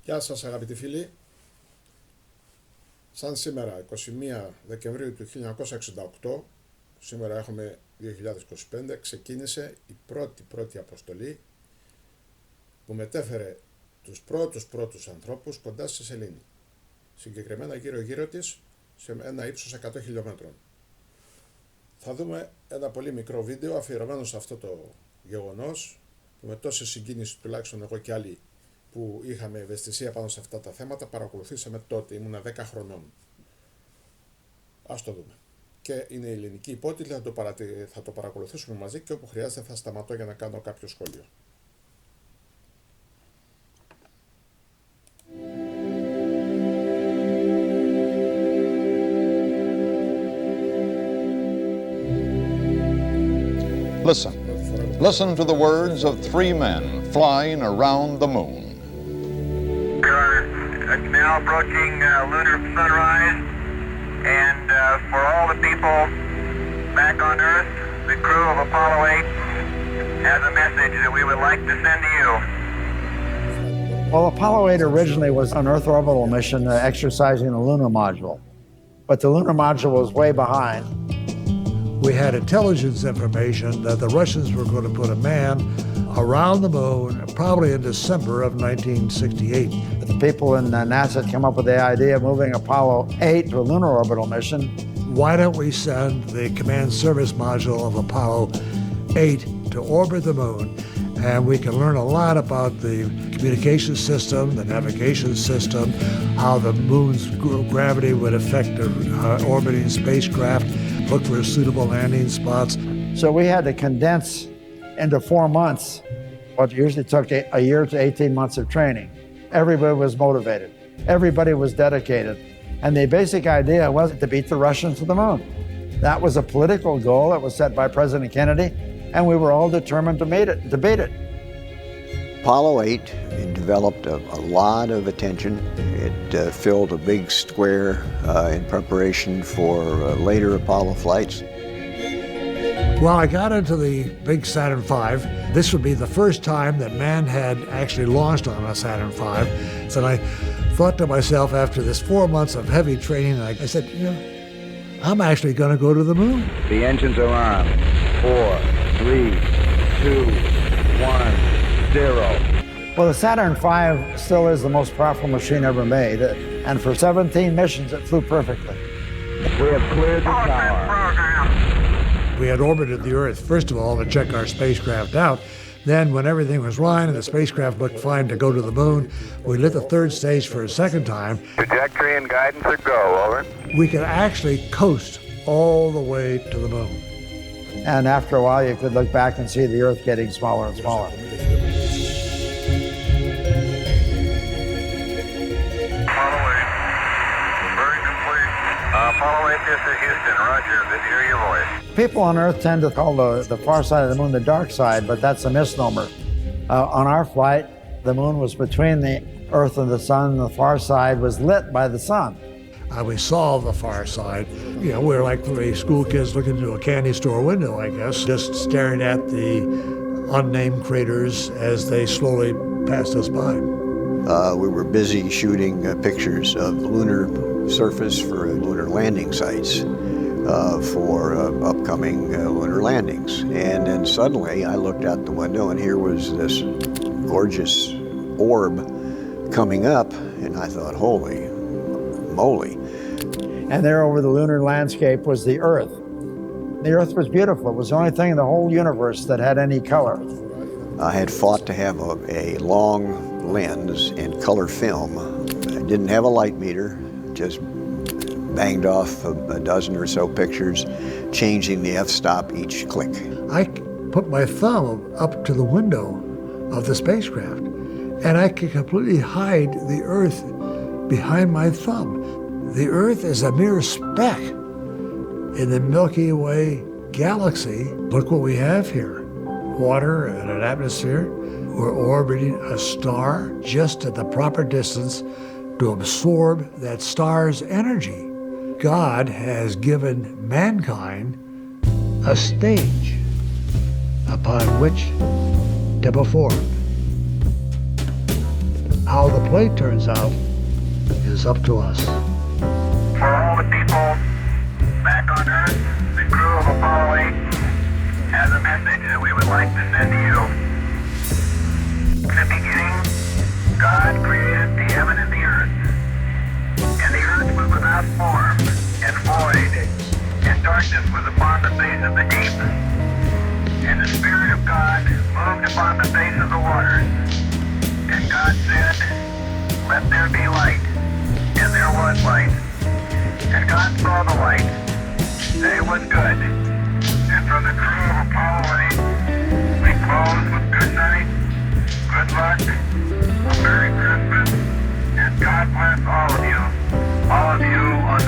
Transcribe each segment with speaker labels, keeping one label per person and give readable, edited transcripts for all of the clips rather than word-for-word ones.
Speaker 1: Γεια σας αγαπητοί φίλοι. Σαν σήμερα 21 Δεκεμβρίου του 1968, σήμερα έχουμε 2025, ξεκίνησε η πρώτη αποστολή που μετέφερε τους πρώτους ανθρώπους κοντά στη Σελήνη. Συγκεκριμένα γύρω της σε ένα ύψος 100 χιλιόμετρων. Θα δούμε ένα πολύ μικρό βίντεο αφιερωμένο σε αυτό το γεγονός που με τόση συγκίνηση, τουλάχιστον εγώ και άλλοι που είχαμε ευαισθησία πάνω σε αυτά τα θέματα, παρακολουθήσαμε τότε, ήμουνα 10 χρονών. Ας το δούμε. Και είναι η ελληνική υπότιτλη, θα το παρακολουθήσουμε μαζί και όπου χρειάζεται θα σταματώ για να κάνω κάποιο σχόλιο.
Speaker 2: Listen to the words of three men flying around the moon.
Speaker 3: We are now approaching lunar sunrise, and for all the people back on Earth, the crew of Apollo 8 has a message that we would like to send to you.
Speaker 4: Well, Apollo 8 originally was an Earth orbital mission exercising the lunar module, but the lunar module was way behind.
Speaker 5: We had intelligence information that the Russians were going to put a man around the moon probably in December of 1968.
Speaker 4: The people in NASA came up with the idea of moving Apollo 8 to a lunar orbital mission.
Speaker 5: Why don't we send the command service module of Apollo 8 to orbit the moon, and we can learn a lot about the communication system, the navigation system, how the moon's gravity would affect the orbiting spacecraft, look for suitable landing spots.
Speaker 4: So we had to condense into 4 months what usually took a year to 18 months of training. Everybody was motivated. Everybody was dedicated. And the basic idea was to beat the Russians to the moon. That was a political goal that was set by President Kennedy, and we were all determined to beat it.
Speaker 6: Apollo 8 developed a lot of attention. It filled a big square in preparation for later Apollo flights.
Speaker 5: Well, I got into the big Saturn V. This would be the first time that man had actually launched on a Saturn V. So I thought to myself after this 4 months of heavy training, I said, you know, I'm actually going to go to the moon.
Speaker 3: The engines are on. 4, 3, 2, 1, 0.
Speaker 4: Well, the Saturn V still is the most powerful machine ever made, and for 17 missions it flew perfectly.
Speaker 3: We have cleared the tower.
Speaker 5: We had orbited the Earth, first of all, to check our spacecraft out. Then, when everything was fine and the spacecraft looked fine to go to the moon, we lit the third stage for a second time.
Speaker 3: Trajectory and guidance are go, over.
Speaker 5: We could actually coast all the way to the moon.
Speaker 4: And after a while, you could look back and see the Earth getting smaller and smaller.
Speaker 3: Apollo 8, this is Houston. Roger, good to hear your voice.
Speaker 4: People on Earth tend to call the far side of the moon the dark side, but that's a misnomer. On our flight, the moon was between the Earth and the sun, and the far side was lit by the sun.
Speaker 5: We saw the far side. You know, we were like three school kids looking through a candy store window, I guess, just staring at the unnamed craters as they slowly passed us by.
Speaker 6: We were busy shooting pictures of the lunar surface for lunar landing sites for upcoming lunar landings. And then suddenly I looked out the window and here was this gorgeous orb coming up, and I thought, holy moly.
Speaker 4: And there over the lunar landscape was the Earth. The Earth was beautiful. It was the only thing in the whole universe that had any color.
Speaker 6: I had fought to have a long lens and color film. I didn't have a light meter, just banged off a dozen or so pictures, changing the f-stop each click.
Speaker 5: I put my thumb up to the window of the spacecraft, and I could completely hide the Earth behind my thumb. The Earth is a mere speck in the Milky Way galaxy. Look what we have here. Water and an atmosphere. We're orbiting a star just at the proper distance to absorb that star's energy. God has given mankind a stage upon which to perform. How the play turns out is up to us.
Speaker 3: For all the people back on Earth, the crew of Apollo 8 has a message that we would like to send to you. In the beginning, God created the heaven and the earth. And the earth was without form and void, and darkness was upon the face of the deep. And the Spirit of God moved upon the face of the waters. And God said, "Let there be light." And there was light. And God saw the light, and it was good. And from the crew of Apollo 8, we close with good night, good luck, a Merry Christmas, and God bless all of you on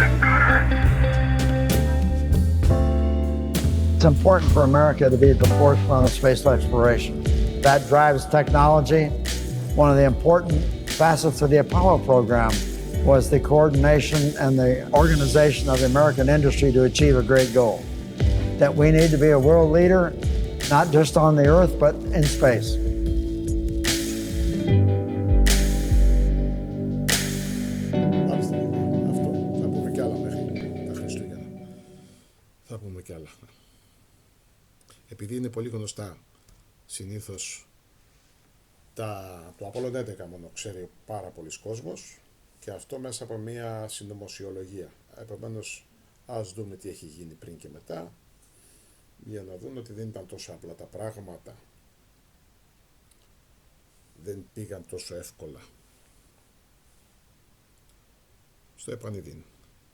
Speaker 3: the good earth.
Speaker 4: It's important for America to be at the forefront of space exploration. That drives technology. One of the important facets of the Apollo program was the coordination and the organization of the American industry to achieve a great goal. That we need to be a world leader, not just on the Earth, but in space.
Speaker 1: Αυτό. Θα πούμε κι άλλα μέχρι τα Χριστούγεννα. Θα πούμε κι άλλα. Επειδή είναι πολύ γνωστά, συνήθως το ΑΠΟΛΛΩΝ 11 μόνο ξέρει πάρα πολλοί κόσμος, και αυτό μέσα από μια συνωμοσιολογία. Επομένως, ας δούμε τι έχει γίνει πριν και μετά, για να δούμε ότι δεν ήταν τόσο απλά τα πράγματα. Δεν πήγαν τόσο εύκολα. Στο επανειδήν.